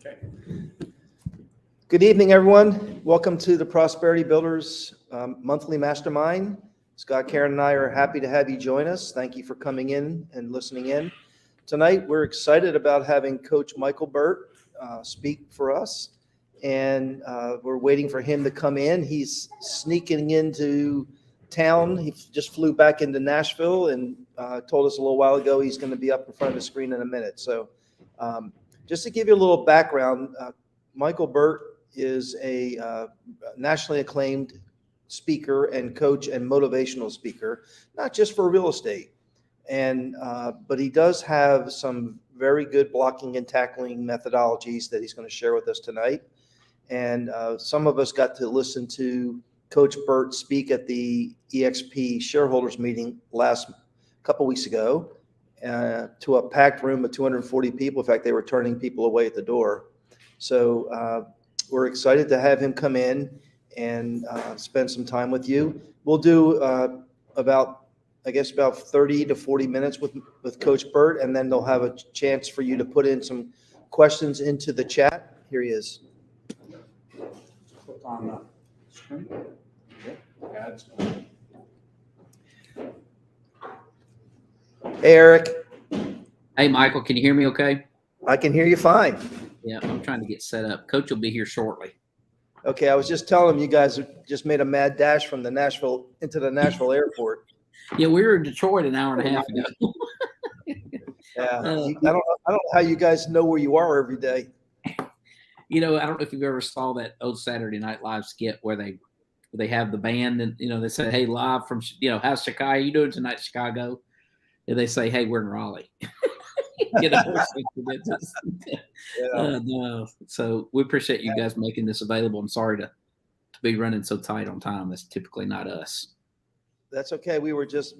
Okay. Good evening, everyone. Welcome to the Prosperity Builders Monthly Mastermind. Scott, Karen, and I are happy to have you join us. Thank you for coming in and listening in. Tonight, we're excited about having Coach Michael Burt speak for us, and we're waiting for him to come in. He's sneaking into town. He just flew back into Nashville and told us a little while ago he's going to be up in front of the screen in a minute. So just to give you a little background, Michael Burt is a nationally acclaimed speaker and coach and motivational speaker, not just for real estate. But he does have some very good blocking and tackling methodologies that he's going to share with us tonight. And some of us got to listen to Coach Burt speak at the EXP shareholders meeting last couple weeks ago to a packed room of 240 people. In fact, they were turning people away at the door. So we're excited to have him come in and spend some time with you. We'll do about 30 to 40 minutes with Coach Burt, and then they'll have a chance for you to put in some questions into the chat. Here he is. Click on the screen. Ads. Hey, Eric. Hey, Michael, can you hear me okay? I can hear you fine. Yeah, I'm trying to get set up. Coach will be here shortly. Okay, I was just telling him you guys just made a mad dash from the Nashville into the Nashville airport. Yeah, we were in Detroit an hour and a half ago. Yeah, I don't know how you guys know where you are every day. You know, I don't know if you've ever saw that old Saturday Night Live skit where they have the band and they say, "Hey, live from how's Chicago? How you doing tonight, Chicago?" And they say, "Hey, we're in Raleigh." No. So we appreciate you guys making this available. I'm sorry to be running so tight on time. That's typically not us. That's okay. We were just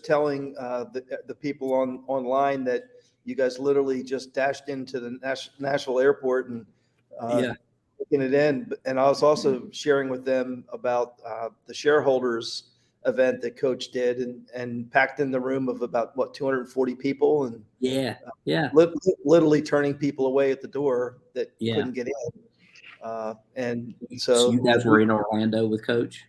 telling the people online that you guys literally just dashed into the Nashville airport and taking it in. And I was also sharing with them about the shareholders event that Coach did and packed in the room of about 240 people and literally turning people away at the door that couldn't get in. And so you guys were in Orlando with Coach?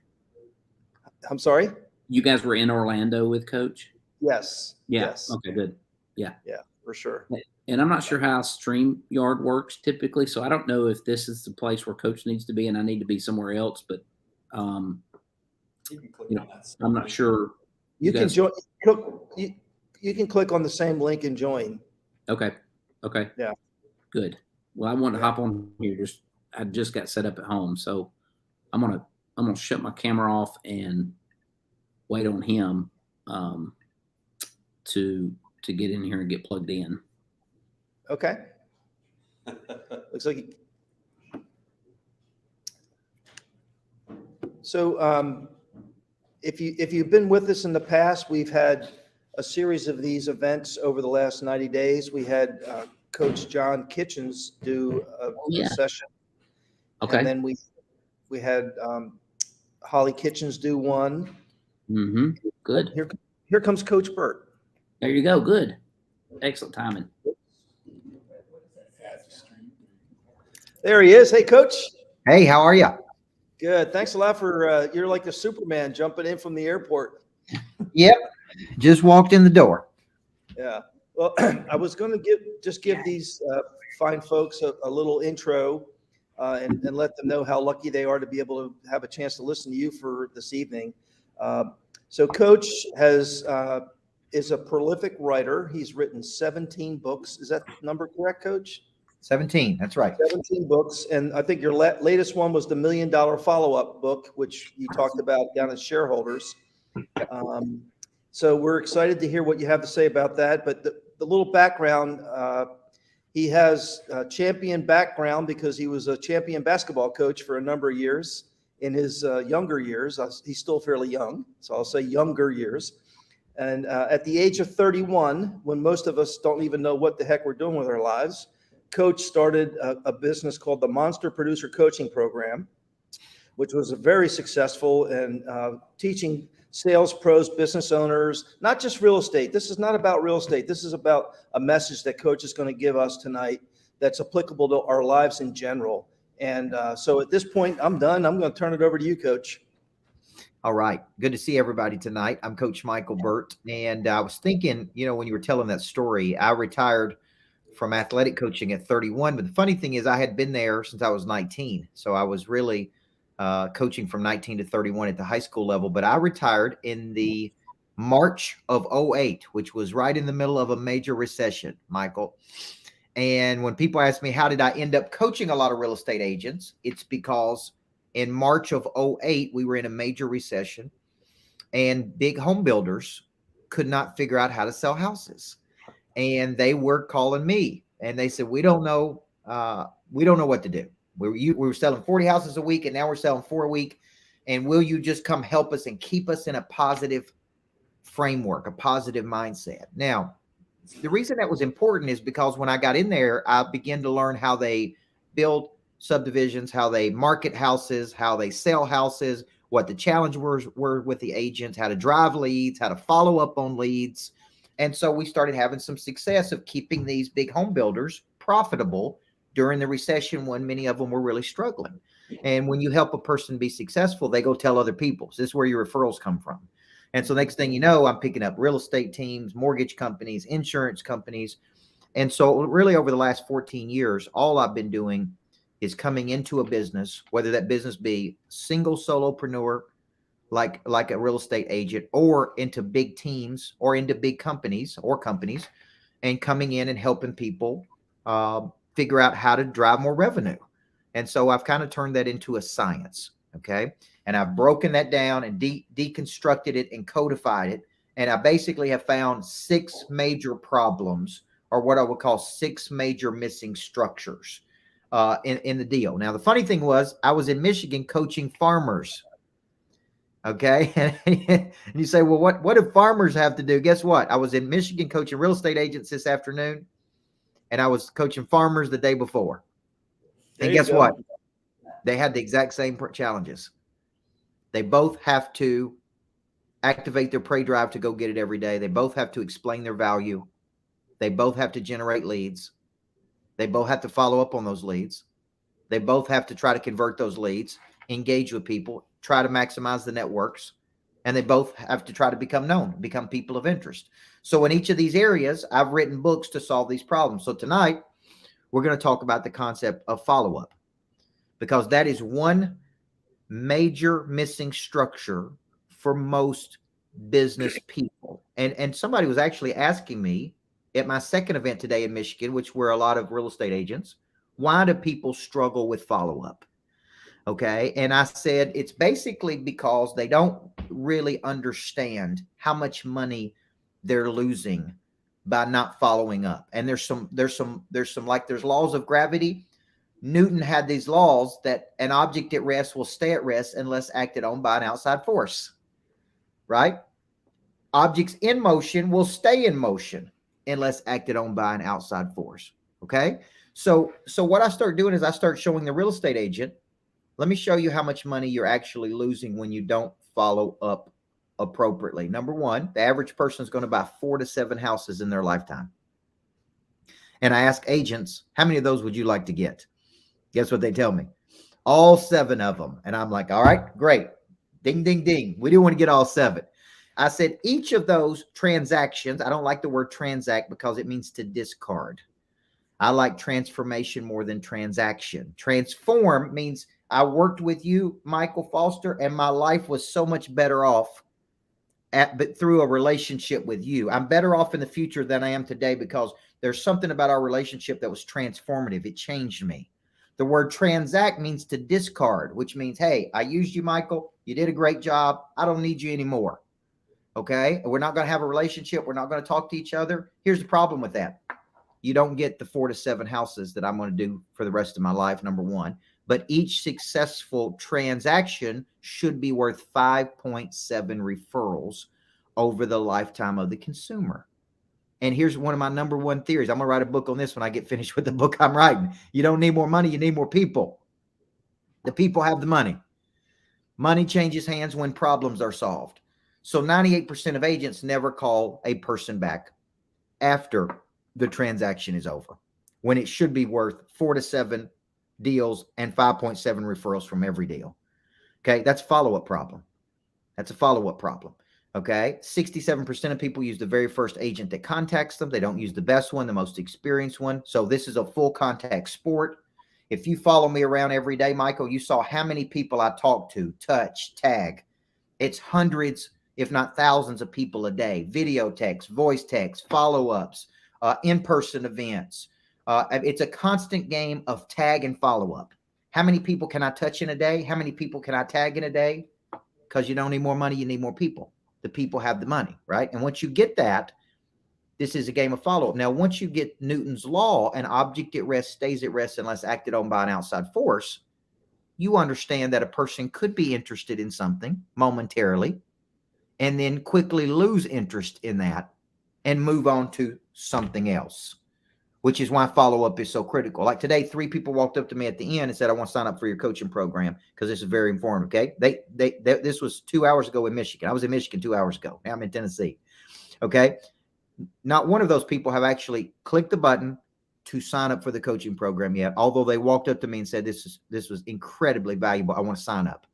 I'm sorry? You guys were in Orlando with Coach? Yes. Yeah. Yes. Okay, good. Yeah. Yeah, for sure. And I'm not sure how StreamYard works typically, so I don't know if this is the place where Coach needs to be and I need to be somewhere else, but I'm not sure. You can join. You can click on the same link and join. Okay. Yeah. Good. Well, I want to hop on here. I just got set up at home, so I'm gonna shut my camera off and wait on him to get in here and get plugged in. Okay. Looks like. So if you've been with us in the past, we've had a series of these events over the last 90 days. We had Coach John Kitchens do a session. Okay. And then we had Holly Kitchens do one. Mm-hmm. Good. Here comes Coach Burt. There you go. Good. Excellent timing. There he is. Hey, Coach. Hey, how are you? Good. Thanks a lot for you're like the Superman jumping in from the airport. Yep. Just walked in the door. Yeah. Well, I was going to give these fine folks a little intro and let them know how lucky they are to be able to have a chance to listen to you for this evening. So Coach is a prolific writer. He's written 17 books. Is that number correct, Coach? 17. That's right. 17 books. And I think your latest one was the $1 Million Follow-Up book, which you talked about down at Shareholders. So we're excited to hear what you have to say about that. But the little background, he has a champion background because he was a champion basketball coach for a number of years in his younger years. He's still fairly young, so I'll say younger years. And at the age of 31, when most of us don't even know what the heck we're doing with our lives, Coach started a business called the Monster Producer Coaching Program, which was very successful in teaching sales pros, business owners, not just real estate. This is not about real estate. This is about a message that Coach is going to give us tonight that's applicable to our lives in general. And so at this point, I'm done. I'm going to turn it over to you, Coach. All right. Good to see everybody tonight. I'm Coach Michael Burt. And I was thinking, when you were telling that story, I retired from athletic coaching at 31. But the funny thing is I had been there since I was 19. So I was really coaching from 19 to 31 at the high school level. But I retired in the March of 08, which was right in the middle of a major recession, Michael. And when people ask me, how did I end up coaching a lot of real estate agents? It's because in March of 08, we were in a major recession and big home builders could not figure out how to sell houses. And they were calling me and they said, we don't know what to do. We were selling 40 houses a week and now we're selling 4 a week. And will you just come help us and keep us in a positive framework, a positive mindset? Now, the reason that was important is because when I got in there, I began to learn how they build subdivisions, how they market houses, how they sell houses, what the challenges were with the agents, how to drive leads, how to follow up on leads. And so we started having some success of keeping these big home builders profitable during the recession when many of them were really struggling. And when you help a person be successful, they go tell other people. So this is where your referrals come from. And so next thing you know, I'm picking up real estate teams, mortgage companies, insurance companies. And so really over the last 14 years, all I've been doing is coming into a business, whether that business be single solopreneur, like a real estate agent, or into big teams or into big companies, and coming in and helping people figure out how to drive more revenue. And so I've kind of turned that into a science. Okay. And I've broken that down and deconstructed it and codified it. And I basically have found 6 major problems, or what I would call 6 major missing structures in the deal. Now, the funny thing was I was in Michigan coaching farmers. Okay. And you say, well, what do farmers have to do? Guess what? I was in Michigan coaching real estate agents this afternoon, and I was coaching farmers the day before. And guess what? They had the exact same challenges. They both have to activate their prey drive to go get it every day. They both have to explain their value. They both have to generate leads. They both have to follow up on those leads. They both have to try to convert those leads, engage with people, try to maximize the networks, and they both have to try to become known, become people of interest. So in each of these areas, I've written books to solve these problems. So tonight, we're going to talk about the concept of follow-up, because that is one major missing structure for most business people. And somebody was actually asking me at my second event today in Michigan, which were a lot of real estate agents, why do people struggle with follow-up? Okay. And I said, it's basically because they don't really understand how much money they're losing by not following up. And there's laws of gravity. Newton had these laws that an object at rest will stay at rest unless acted on by an outside force, right? Objects in motion will stay in motion unless acted on by an outside force. Okay. So what I start doing is I start showing the real estate agent, let me show you how much money you're actually losing when you don't follow up appropriately. Number one, the average person is going to buy 4 to 7 houses in their lifetime. And I ask agents, how many of those would you like to get? Guess what they tell me? All 7 of them. And I'm like, all right, great. Ding, ding, ding. We do want to get all 7. I said, each of those transactions, I don't like the word transact because it means to discard. I like transformation more than transaction. Transform means I worked with you, Michael Foster, and my life was so much better off but through a relationship with you. I'm better off in the future than I am today because there's something about our relationship that was transformative. It changed me. The word transact means to discard, which means, hey, I used you, Michael. You did a great job. I don't need you anymore. Okay. We're not going to have a relationship. We're not going to talk to each other. Here's the problem with that. You don't get the 4 to 7 houses that I'm going to do for the rest of my life, number one. But each successful transaction should be worth 5.7 referrals over the lifetime of the consumer. And here's one of my number one theories. I'm going to write a book on this when I get finished with the book I'm writing. You don't need more money. You need more people. The people have the money. Money changes hands when problems are solved. So 98% of agents never call a person back after the transaction is over. when it should be worth 4 to 7 deals and 5.7 referrals from every deal. Okay, that's a follow-up problem. That's a follow-up problem. Okay, 67% of people use the very first agent that contacts them. They don't use the best one, the most experienced one. So this is a full contact sport. If you follow me around every day, Michael, you saw how many people I talk to, touch, tag. It's hundreds, if not thousands of people a day. Video text, voice text, follow-ups, in-person events. It's a constant game of tag and follow-up. How many people can I touch in a day? How many people can I tag in a day? Because you don't need more money, you need more people. The people have the money, right? And once you get that, this is a game of follow-up. Now, once you get Newton's law, an object at rest stays at rest unless acted on by an outside force, you understand that a person could be interested in something momentarily and then quickly lose interest in that and move on to something else, which is why follow-up is so critical. Like today, 3 people walked up to me at the end and said, I want to sign up for your coaching program because this is very informative, okay? This was 2 hours ago in Michigan. I was in Michigan 2 hours ago. Now I'm in Tennessee, okay? Not one of those people have actually clicked the button to sign up for the coaching program yet, although they walked up to me and said, this was incredibly valuable. I want to sign up.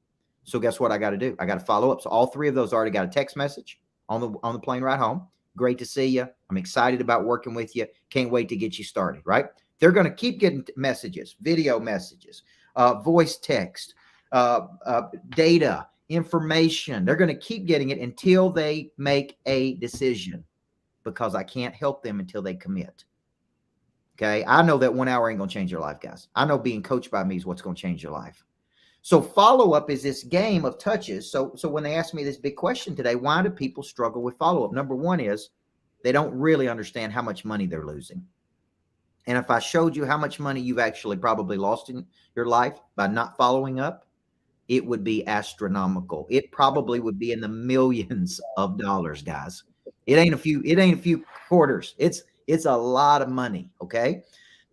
So guess what I got to do? I got to follow up. So all 3 of those already got a text message on the plane ride home. Great to see you. I'm excited about working with you. Can't wait to get you started, right? They're going to keep getting messages, video messages, voice text, data, information. They're going to keep getting it until they make a decision, because I can't help them until they commit. Okay. I know that 1 hour ain't going to change your life, guys. I know being coached by me is what's going to change your life. So follow-up is this game of touches. So when they ask me this big question today, why do people struggle with follow-up? Number one is they don't really understand how much money they're losing. And if I showed you how much money you've actually probably lost in your life by not following up, it would be astronomical. It probably would be in the millions of dollars, guys. It ain't a few quarters. It's a lot of money. Okay.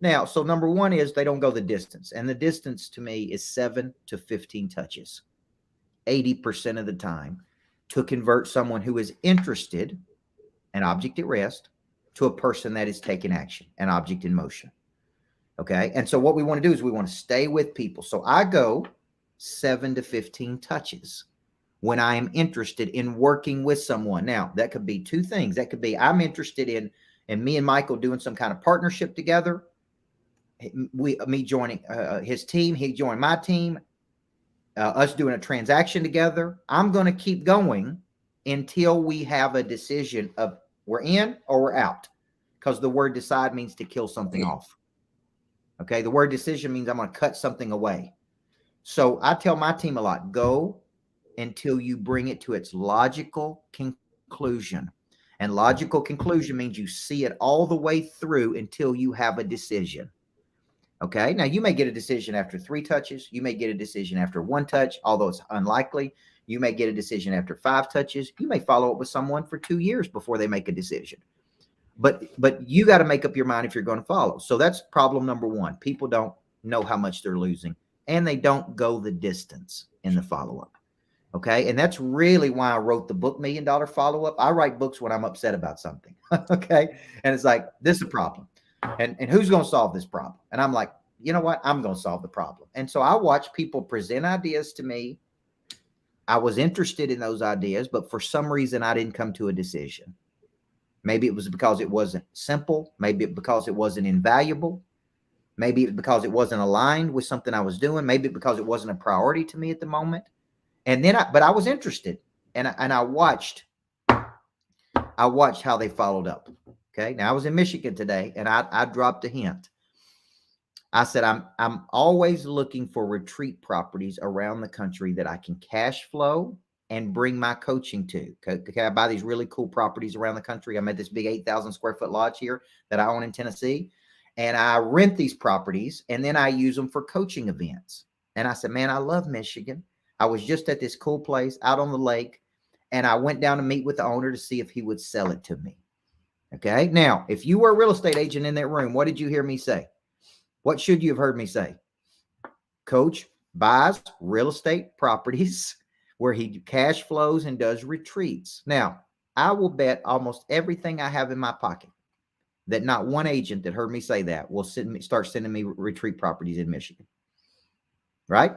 Now, so number one is they don't go the distance. And the distance to me is 7 to 15 touches, 80% of the time, to convert someone who is interested, an object at rest, to a person that is taking action, an object in motion. Okay. And so what we want to do is we want to stay with people. So I go 7 to 15 touches when I am interested in working with someone. Now, that could be 2 things. That could be I'm interested in me and Michael doing some kind of partnership together. Me joining his team, he joined my team, us doing a transaction together. I'm going to keep going until we have a decision of we're in or we're out, because the word decide means to kill something off. Okay. The word decision means I'm going to cut something away. So I tell my team a lot, go until you bring it to its logical conclusion. And logical conclusion means you see it all the way through until you have a decision. Okay. Now you may get a decision after 3 touches. You may get a decision after 1 touch, although it's unlikely. You may get a decision after 5 touches. You may follow up with someone for 2 years before they make a decision. But you got to make up your mind if you're going to follow. So that's problem number 1. People don't know how much they're losing, and they don't go the distance in the follow-up. Okay. And that's really why I wrote the book, $1 Million Follow-Up. I write books when I'm upset about something. Okay. And it's like, this is a problem. And who's going to solve this problem? And I'm like, you know what? I'm going to solve the problem. And so I watch people present ideas to me. I was interested in those ideas, but for some reason I didn't come to a decision. Maybe it was because it wasn't simple. Maybe because it wasn't invaluable. Maybe it was because it wasn't aligned with something I was doing. Maybe because it wasn't a priority to me at the moment. And then but I was interested, and I watched how they followed up. Okay. Now I was in Michigan today, and I dropped a hint. I said, I'm always looking for retreat properties around the country that I can cash flow and bring my coaching to. Okay. I buy these really cool properties around the country. I'm at this big 8,000 square foot lodge here that I own in Tennessee, and I rent these properties and then I use them for coaching events. And I said, man, I love Michigan. I was just at this cool place out on the lake, and I went down to meet with the owner to see if he would sell it to me. Okay. Now, if you were a real estate agent in that room, what did you hear me say? What should you have heard me say? Coach buys real estate properties where he cash flows and does retreats. Now, I will bet almost everything I have in my pocket that not one agent that heard me say that will start sending me retreat properties in Michigan. Right?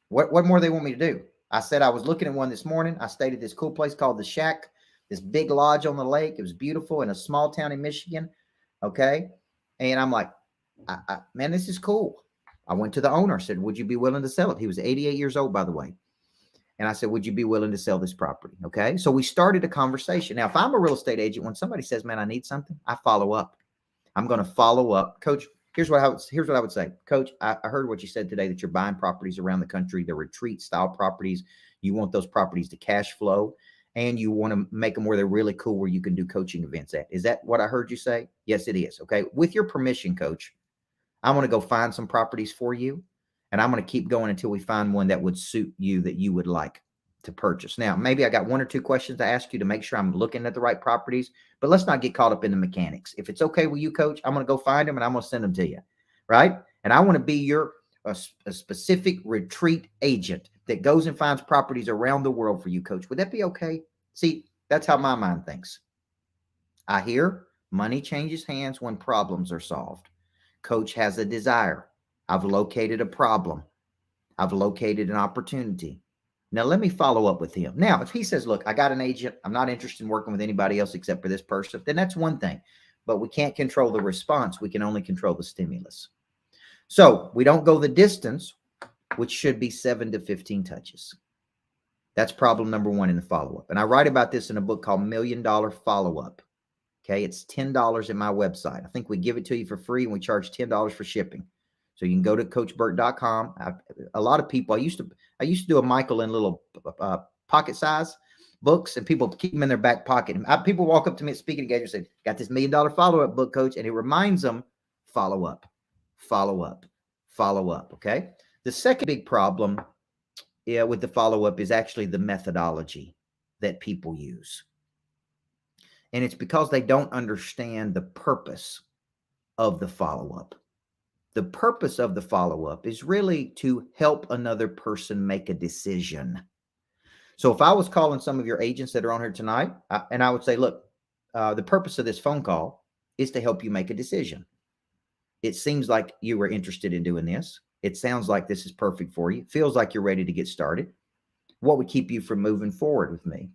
What more they want me to do? I said I was looking at one this morning. I stayed at this cool place called the Shack, this big lodge on the lake. It was beautiful in a small town in Michigan. Okay. And I'm like, man, this is cool. I went to the owner, said, would you be willing to sell it? He was 88 years old, by the way. And I said, would you be willing to sell this property? Okay. So we started a conversation. Now, if I'm a real estate agent, when somebody says, man, I need something, I follow up. I'm going to follow up. Coach, here's what I would say. Coach, I heard what you said today, that you're buying properties around the country, the retreat style properties. You want those properties to cash flow, and you want to make them where they're really cool, where you can do coaching events at. Is that what I heard you say? Yes, it is. Okay. With your permission, Coach, I want to go find some properties for you, and I'm going to keep going until we find one that would suit you, that you would like to purchase. Now, maybe I got one or two questions to ask you to make sure I'm looking at the right properties, but let's not get caught up in the mechanics. If it's okay with you, Coach, I'm going to go find them and I'm going to send them to you. Right. And I want to be a specific retreat agent that goes and finds properties around the world for you, Coach. Would that be okay? See, that's how my mind thinks. I hear money changes hands when problems are solved. Coach has a desire. I've located a problem. I've located an opportunity. Now, let me follow up with him. Now, if he says, look, I got an agent, I'm not interested in working with anybody else except for this person, then that's one thing. But we can't control the response. We can only control the stimulus. So we don't go the distance, which should be 7 to 15 touches. That's problem number one in the follow-up. And I write about this in a book called $1 Million Follow-Up. Okay, it's $10 in my website. I think we give it to you for free, and we charge $10 for shipping. So you can go to coachburt.com. A lot of people, I used to do a Michael in little pocket size books, and people keep them in their back pocket. And people walk up to me at speaking engagement and say, got this $1 Million Follow-Up book, Coach, and it reminds them, follow up, follow up, follow up. Okay. The second big problem with the follow-up is actually the methodology that people use. And it's because they don't understand the purpose of the follow-up. The purpose of the follow-up is really to help another person make a decision. So if I was calling some of your agents that are on here tonight, and I would say, look, the purpose of this phone call is to help you make a decision. It seems like you were interested in doing this. It sounds like this is perfect for you. It feels like you're ready to get started. What would keep you from moving forward with me?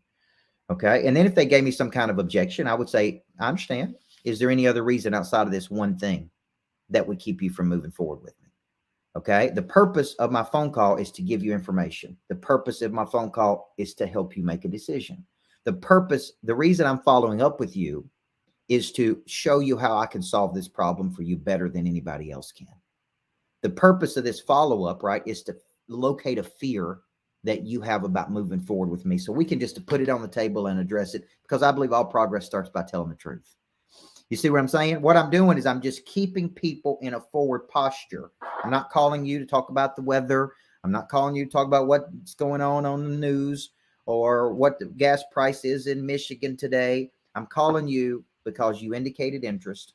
Okay. And then if they gave me some kind of objection, I would say, I understand. Is there any other reason outside of this one thing that would keep you from moving forward with me? Okay. The purpose of my phone call is to give you information. The purpose of my phone call is to help you make a decision. The reason I'm following up with you is to show you how I can solve this problem for you better than anybody else can. The purpose of this follow-up, right, is to locate a fear that you have about moving forward with me, so we can just put it on the table and address it, because I believe all progress starts by telling the truth. You see what I'm saying? What I'm doing is I'm just keeping people in a forward posture. I'm not calling you to talk about the weather. I'm not calling you to talk about what's going on the news or what the gas price is in Michigan today. I'm calling you because you indicated interest,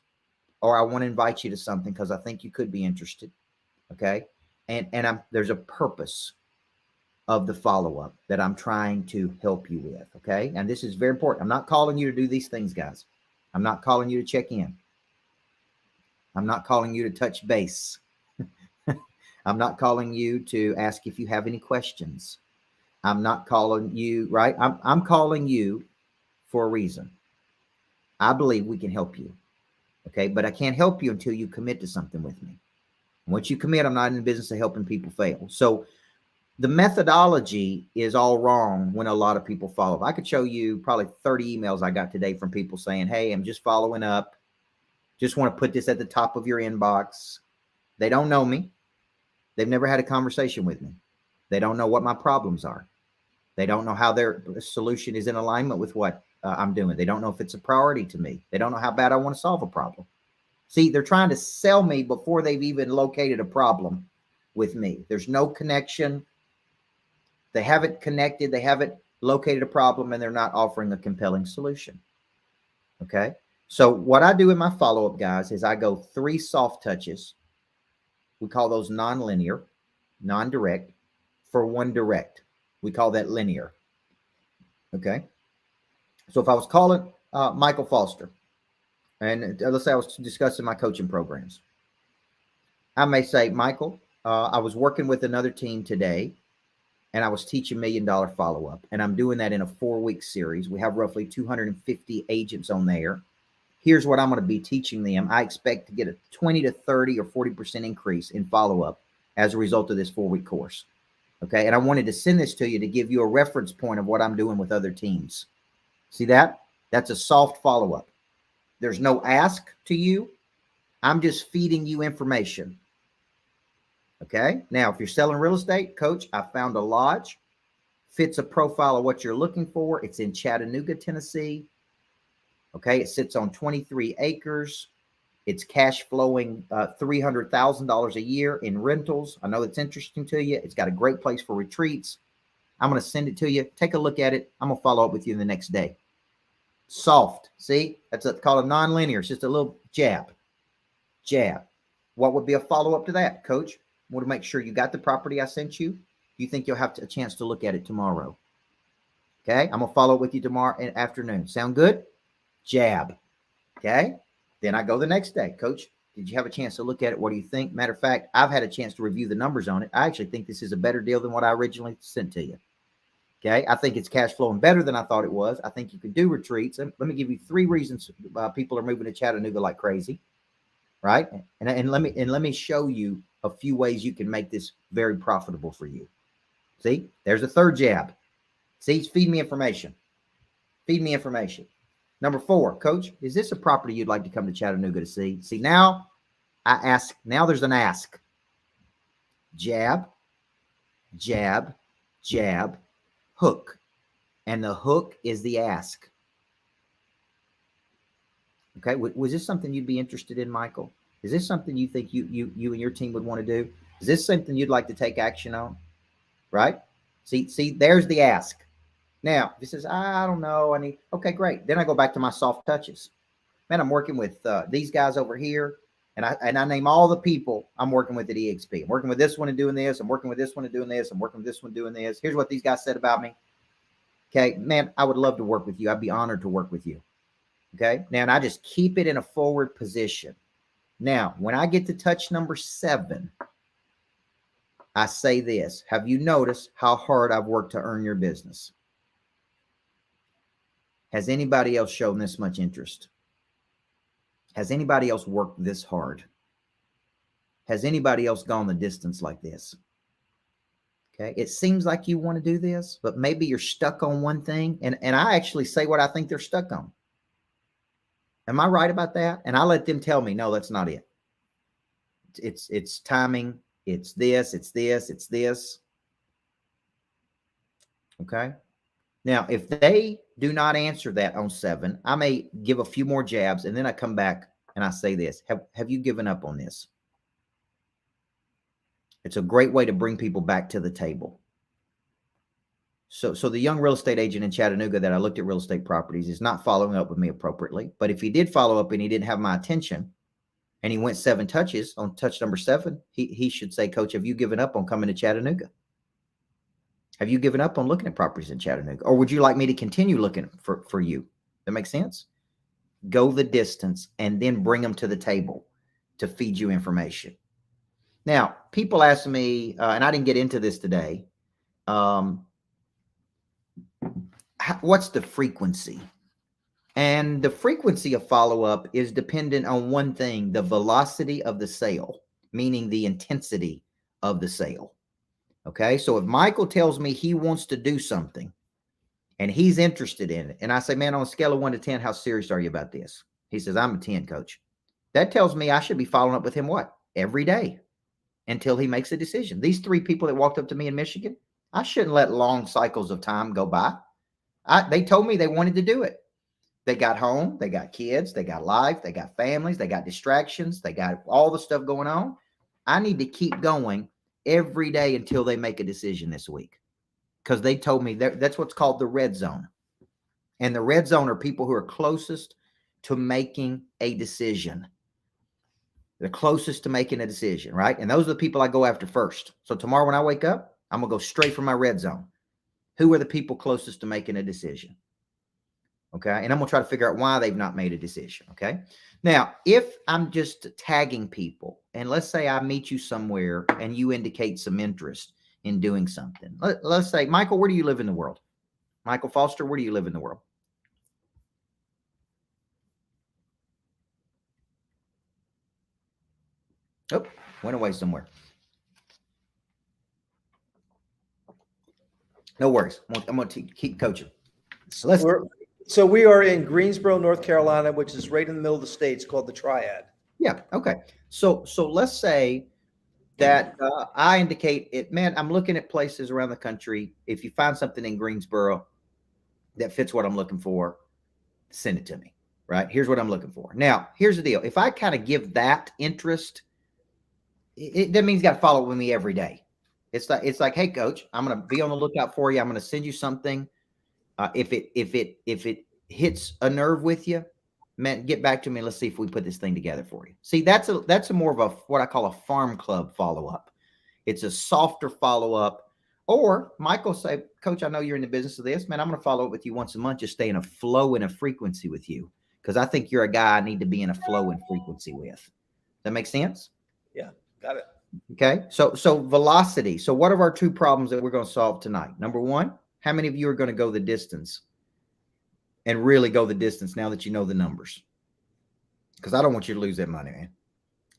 or I want to invite you to something because I think you could be interested. Okay. And there's a purpose of the follow-up that I'm trying to help you with. Okay. And this is very important. I'm not calling you to do these things, guys. I'm not calling you to check in. I'm not calling you to touch base. I'm not calling you to ask if you have any questions. I'm not calling you, right? I'm calling you for a reason. I believe we can help you. Okay. But I can't help you until you commit to something with me. Once you commit, I'm not in the business of helping people fail. So the methodology is all wrong when a lot of people follow. I could show you probably 30 emails I got today from people saying, hey, I'm just following up. Just want to put this at the top of your inbox. They don't know me. They've never had a conversation with me. They don't know what my problems are. They don't know how their solution is in alignment with what I'm doing. They don't know if it's a priority to me. They don't know how bad I want to solve a problem. See, they're trying to sell me before they've even located a problem with me. There's no connection. They haven't connected. They haven't located a problem, and they're not offering a compelling solution. Okay. So what I do in my follow-up, guys, is I go 3 soft touches. We call those non-linear, non-direct, for 1 direct. We call that linear. Okay. So if I was calling Michael Foster, And let's say I was discussing my coaching programs. I may say, Michael, I was working with another team today and I was teaching $1 Million follow-up. And I'm doing that in a 4-week series. We have roughly 250 agents on there. Here's what I'm going to be teaching them. I expect to get a 20 to 30 or 40% increase in follow-up as a result of this 4-week course. Okay. And I wanted to send this to you to give you a reference point of what I'm doing with other teams. See that? That's a soft follow-up. There's no ask to you. I'm just feeding you information. Okay. Now, if you're selling real estate, coach, I found a lodge, fits a profile of what you're looking for. It's in Chattanooga, Tennessee. Okay. It sits on 23 acres. It's cash flowing $300,000 a year in rentals. I know it's interesting to you. It's got a great place for retreats. I'm going to send it to you. Take a look at it. I'm going to follow up with you the next day. Soft. See, that's called a non-linear. It's just a little jab. Jab. What would be a follow-up to that, coach? I want to make sure you got the property I sent you. Do you think you'll have a chance to look at it tomorrow? Okay. I'm going to follow up with you tomorrow afternoon. Sound good? Jab. Okay. Then I go the next day. Coach, did you have a chance to look at it? What do you think? Matter of fact, I've had a chance to review the numbers on it. I actually think this is a better deal than what I originally sent to you. Okay. I think it's cash flowing better than I thought it was. I think you could do retreats. And let me give you 3 reasons people are moving to Chattanooga like crazy. Right. And let me show you a few ways you can make this very profitable for you. See, there's a third jab. See, feed me information. Feed me information. Number 4, coach, is this a property you'd like to come to Chattanooga to see? See, now I ask, now there's an ask. Jab, jab, jab, hook. And the hook is the ask. Okay. Was this something you'd be interested in, Michael? Is this something you think you and your team would want to do? Is this something you'd like to take action on? Right? See, there's the ask. Now, if he says, I don't know, okay, great. Then I go back to my soft touches. Man, I'm working with these guys over here, and I name all the people I'm working with at EXP. I'm working with this one and doing this. I'm working with this one and doing this. I'm working with this one doing this. Here's what these guys said about me. Okay, man, I would love to work with you. I'd be honored to work with you. Okay, now, and I just keep it in a forward position. Now, when I get to touch number 7, I say this. Have you noticed how hard I've worked to earn your business? Has anybody else shown this much interest? Has anybody else worked this hard? Has anybody else gone the distance like this? Okay. It seems like you want to do this, but maybe you're stuck on one thing. And I actually say what I think they're stuck on. Am I right about that? And I let them tell me, no, that's not it. It's timing. It's this, it's this, it's this. Okay. Now, if they do not answer that on 7, I may give a few more jabs, and then I come back and I say this. Have you given up on this? It's a great way to bring people back to the table. So the young real estate agent in Chattanooga that I looked at real estate properties is not following up with me appropriately. But if he did follow up and he didn't have my attention and he went 7 touches on touch number 7, he should say, Coach, have you given up on coming to Chattanooga? Have you given up on looking at properties in Chattanooga? Or would you like me to continue looking for you? That makes sense? Go the distance and then bring them to the table to feed you information. Now, people ask me, and I didn't get into this today, what's the frequency? And the frequency of follow-up is dependent on one thing, the velocity of the sale, meaning the intensity of the sale. Okay, so if Michael tells me he wants to do something and he's interested in it, and I say, man, on a scale of 1 to 10, how serious are you about this? He says, I'm a 10, coach. That tells me I should be following up with him what? Every day until he makes a decision. These 3 people that walked up to me in Michigan, I shouldn't let long cycles of time go by. They told me they wanted to do it. They got home, they got kids, they got life, they got families, they got distractions, they got all the stuff going on. I need to keep going every day until they make a decision this week, because they told me that's what's called the red zone. And the red zone are people who are closest to making a decision. They're closest to making a decision, right? And those are the people I go after first. So tomorrow when I wake up, I'm going to go straight for my red zone. Who are the people closest to making a decision? Okay. And I'm going to try to figure out why they've not made a decision. Okay. Now, if I'm just tagging people, and let's say I meet you somewhere and you indicate some interest in doing something. Let's say, Michael, where do you live in the world? Michael Foster, where do you live in the world? Oh, went away somewhere. No worries. I'm going to keep coaching. So we are in Greensboro, North Carolina, which is right in the middle of the states, called the Triad. Yeah. Okay. So let's say that I indicate it, man, I'm looking at places around the country. If you find something in Greensboro that fits what I'm looking for, send it to me, right? Here's what I'm looking for. Now, here's the deal. If I kind of give that interest, that means you got to follow up with me every day. It's like, hey, coach, I'm going to be on the lookout for you. I'm going to send you something. If it hits a nerve with you, man, get back to me. Let's see if we put this thing together for you. See, that's a more of a, what I call a farm club follow-up. It's a softer follow-up. Or Michael say, coach, I know you're in the business of this, man. I'm going to follow up with you once a month, just stay in a flow and a frequency with you. Because I think you're a guy I need to be in a flow and frequency with. Does that make sense? Yeah, got it. Okay. So velocity. So what are our two problems that we're going to solve tonight? Number one, how many of you are going to go the distance and really go the distance now that you know the numbers? Because I don't want you to lose that money, man.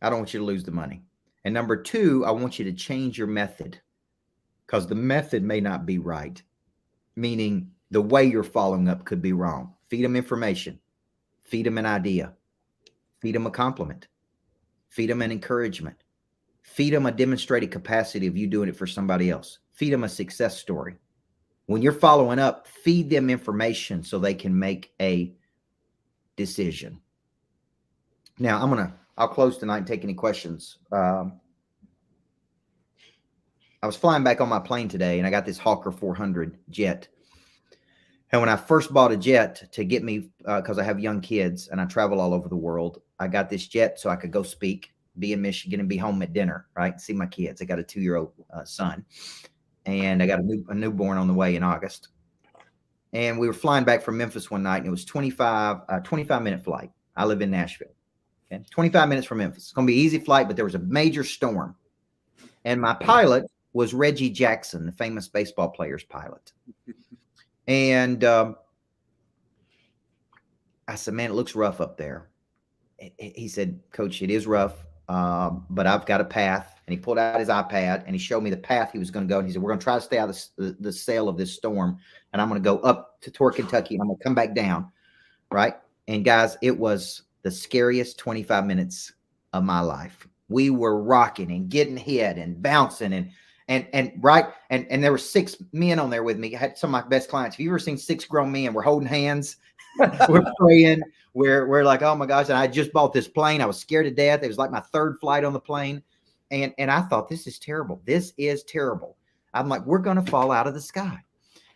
I don't want you to lose the money. And number two, I want you to change your method, because the method may not be right, meaning the way you're following up could be wrong. Feed them information. Feed them an idea. Feed them a compliment. Feed them an encouragement. Feed them a demonstrated capacity of you doing it for somebody else. Feed them a success story. When you're following up, feed them information so they can make a decision. Now, I'll close tonight and take any questions. I was flying back on my plane today, and I got this Hawker 400 jet. And when I first bought a jet to get me, because I have young kids and I travel all over the world, I got this jet so I could go speak, be in Michigan, and be home at dinner, right? See my kids. I got a 2-year-old son, and I got a newborn on the way in August. And we were flying back from Memphis one night, and it was 25-minute flight. I live in Nashville. Okay, 25 minutes from Memphis. It's going to be an easy flight, but there was a major storm. And my pilot was Reggie Jackson, the famous baseball player's pilot. And I said, man, it looks rough up there. He said, coach, it is rough, but I've got a path. And he pulled out his iPad and he showed me the path he was going to go. And he said, we're going to try to stay out of the sail of this storm. And I'm going to go up toward Kentucky and I'm going to come back down. Right. And guys, it was the scariest 25 minutes of my life. We were rocking and getting hit and bouncing and there were 6 men on there with me. I had some of my best clients. Have you ever seen 6 grown men? We're holding hands. We're praying. We're like, oh my gosh. And I just bought this plane. I was scared to death. It was like my 3rd flight on the plane. And I thought, this is terrible. This is terrible. I'm like, we're going to fall out of the sky.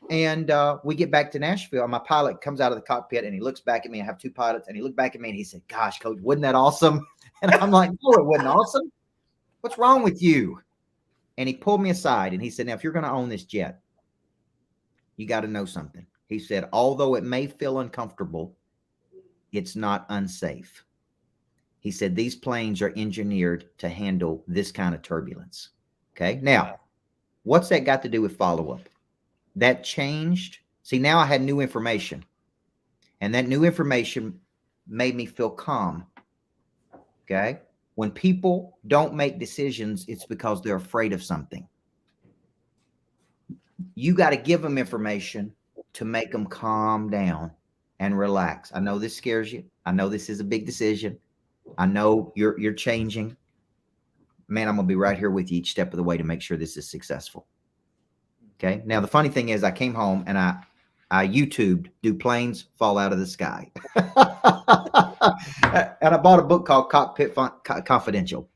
And we get back to Nashville. And my pilot comes out of the cockpit and he looks back at me. I have 2 pilots. And he looked back at me and he said, gosh, coach, wasn't that awesome? And I'm like, no, it wasn't awesome. What's wrong with you? And he pulled me aside and he said, now, if you're going to own this jet, you got to know something. He said, although it may feel uncomfortable, it's not unsafe. He said, these planes are engineered to handle this kind of turbulence. Okay. Now, what's that got to do with follow-up? That changed. See, now I had new information, and that new information made me feel calm. Okay. When people don't make decisions, it's because they're afraid of something. You got to give them information to make them calm down and relax. I know this scares you. I know this is a big decision. I know you're changing. Man, I'm going to be right here with you each step of the way to make sure this is successful. Okay. Now, the funny thing is I came home and I YouTubed, do planes fall out of the sky? And I bought a book called Cockpit Confidential.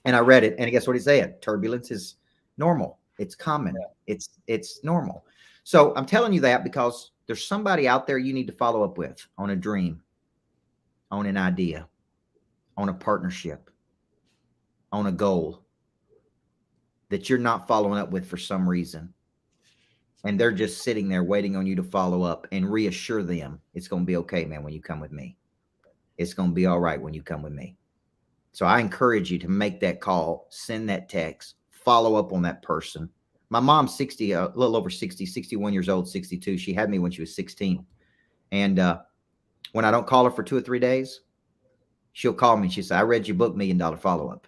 And I read it. And guess what he said? Turbulence is normal. It's common. Yeah. It's normal. So I'm telling you that because there's somebody out there you need to follow up with on a dream, on an idea, on a partnership, on a goal that you're not following up with for some reason. and they're just sitting there waiting on you to follow up and reassure them it's going to be okay, man, when you come with me. It's going to be all right when you come with me. So I encourage you to make that call, send that text, follow up on that person. My mom's 60, a little over 60, 61 years old, 62. She had me when she was 16. And when I don't call her for 2 or 3 days, she'll call me and she'll say, I read your book, $1 Million Follow-Up.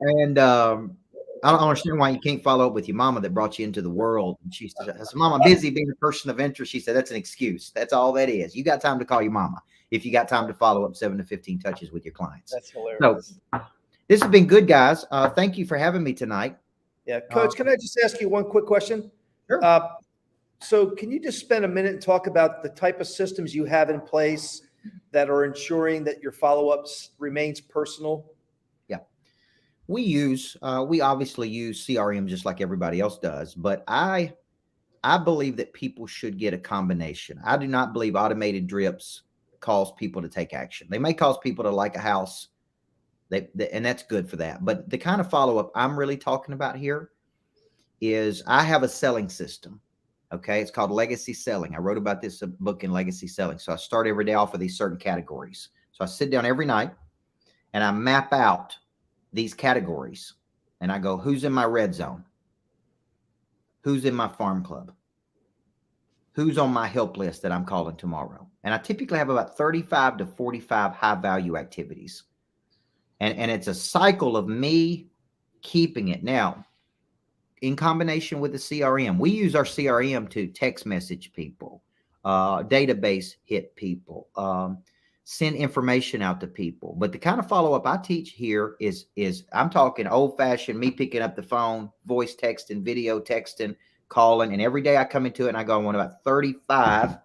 and I don't understand why you can't follow up with your mama that brought you into the world. And she said, Mom, I'm busy being a person of interest. She said, that's an excuse. That's all that is. You got time to call your mama if you got time to follow up 7 to 15 touches with your clients. That's hilarious. So this has been good, guys. Thank you for having me tonight. Yeah. Coach, can I just ask you one quick question? Sure. So can you just spend a minute and talk about the type of systems you have in place that are ensuring that your follow-ups remains personal? Yeah. We obviously use CRM just like everybody else does, but I believe that people should get a combination. I do not believe automated drips cause people to take action. They may cause people to like a house, and that's good for that. But the kind of follow-up I'm really talking about here is I have a selling system. Okay. It's called Legacy Selling. I wrote about this book in Legacy Selling. So I start every day off with these certain categories. So I sit down every night and I map out these categories and I go, who's in my red zone? Who's in my farm club? Who's on my help list that I'm calling tomorrow? And I typically have about 35 to 45 high value activities. And it's a cycle of me keeping it. Now, in combination with the CRM, we use our CRM to text message people, database hit people, send information out to people. But the kind of follow-up I teach here is I'm talking old-fashioned, me picking up the phone, voice texting, video texting, calling. And every day I come into it and I go, I want about 35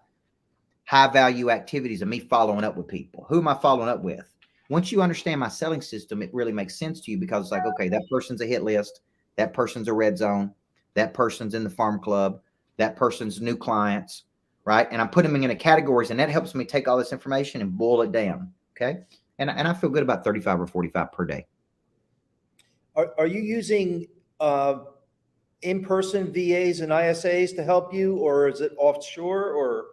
high-value activities of me following up with people. Who am I following up with? Once you understand my selling system, it really makes sense to you because it's like, okay, that person's a hit list. That person's a red zone. That person's in the farm club. That person's new clients, right? And I'm putting them in categories, and that helps me take all this information and boil it down, okay? And I feel good about 35 or 45 per day. Are you using in-person VAs and ISAs to help you, or is it offshore, or?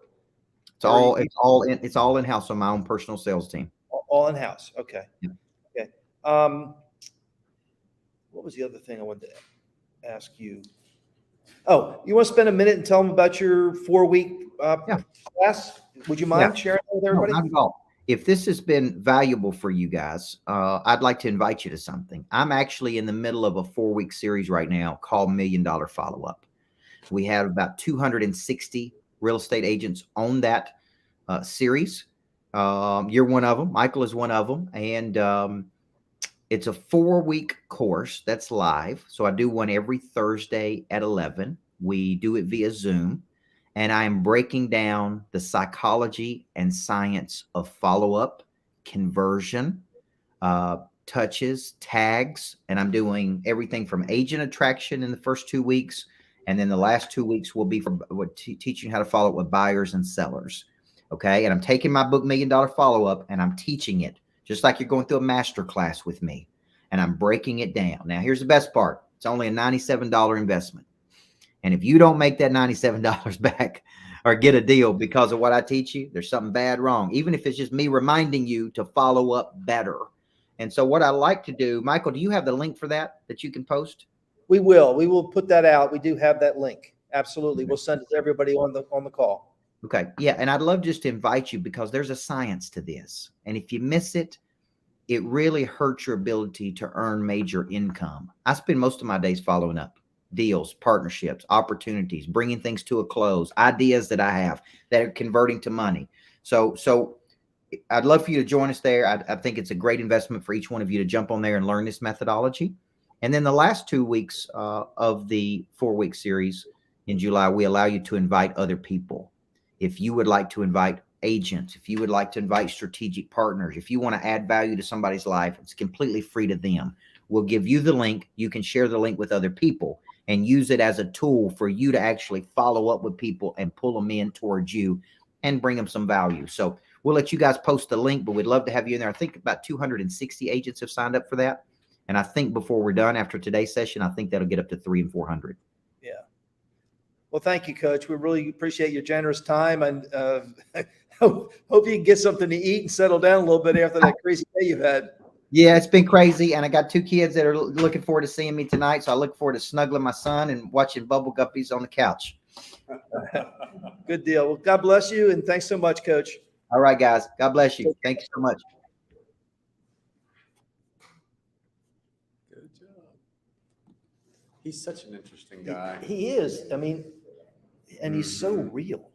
It's all in-house on my own personal sales team. All in-house. Okay. Yeah. Okay. What was the other thing I wanted to ask you? Oh, you want to spend a minute and tell them about your 4-week class? Would you mind sharing that with everybody? No, not at all. If this has been valuable for you guys, I'd like to invite you to something. I'm actually in the middle of a 4-week series right now called $1 Million Follow-Up. We have about 260 real estate agents on that series. You're one of them. Michael is one of them. And it's a 4-week course that's live. So I do one every Thursday at 11. We do it via Zoom. And I am breaking down the psychology and science of follow-up, conversion, touches, tags. And I'm doing everything from agent attraction in the first 2 weeks. And then the last 2 weeks will be for teaching how to follow up with buyers and sellers. Okay. And I'm taking my book, $1 Million Follow-Up, and I'm teaching it just like you're going through a master class with me. And I'm breaking it down. Now, here's the best part. It's only a $97 investment. And if you don't make that $97 back or get a deal because of what I teach you, there's something bad wrong, even if it's just me reminding you to follow up better. And so what I like to do, Michael, do you have the link for that you can post? We will put that out. We do have that link. Absolutely. We'll send it to everybody on the call. Okay. Yeah. And I'd love just to invite you because there's a science to this. And if you miss it, it really hurts your ability to earn major income. I spend most of my days following up deals, partnerships, opportunities, bringing things to a close, ideas that I have that are converting to money. So I'd love for you to join us there. I think it's a great investment for each one of you to jump on there and learn this methodology. And then the last 2 weeks of the 4-week series in July, we allow you to invite other people. If you would like to invite agents, if you would like to invite strategic partners, if you want to add value to somebody's life, it's completely free to them. We'll give you the link. You can share the link with other people and use it as a tool for you to actually follow up with people and pull them in towards you and bring them some value. So we'll let you guys post the link, but we'd love to have you in there. I think about 260 agents have signed up for that. And I think before we're done after today's session, I think that'll get up to 300 and 400. Yeah. Well, thank you, Coach. We really appreciate your generous time, and hope you can get something to eat and settle down a little bit after that crazy day you've had. Yeah, it's been crazy. And I got 2 kids that are looking forward to seeing me tonight. So I look forward to snuggling my son and watching Bubble Guppies on the couch. Good deal. Well, God bless you, and thanks so much, Coach. All right, guys. God bless you. Thank you so much. Good job. He's such an interesting guy. He is. I mean, and he's so real.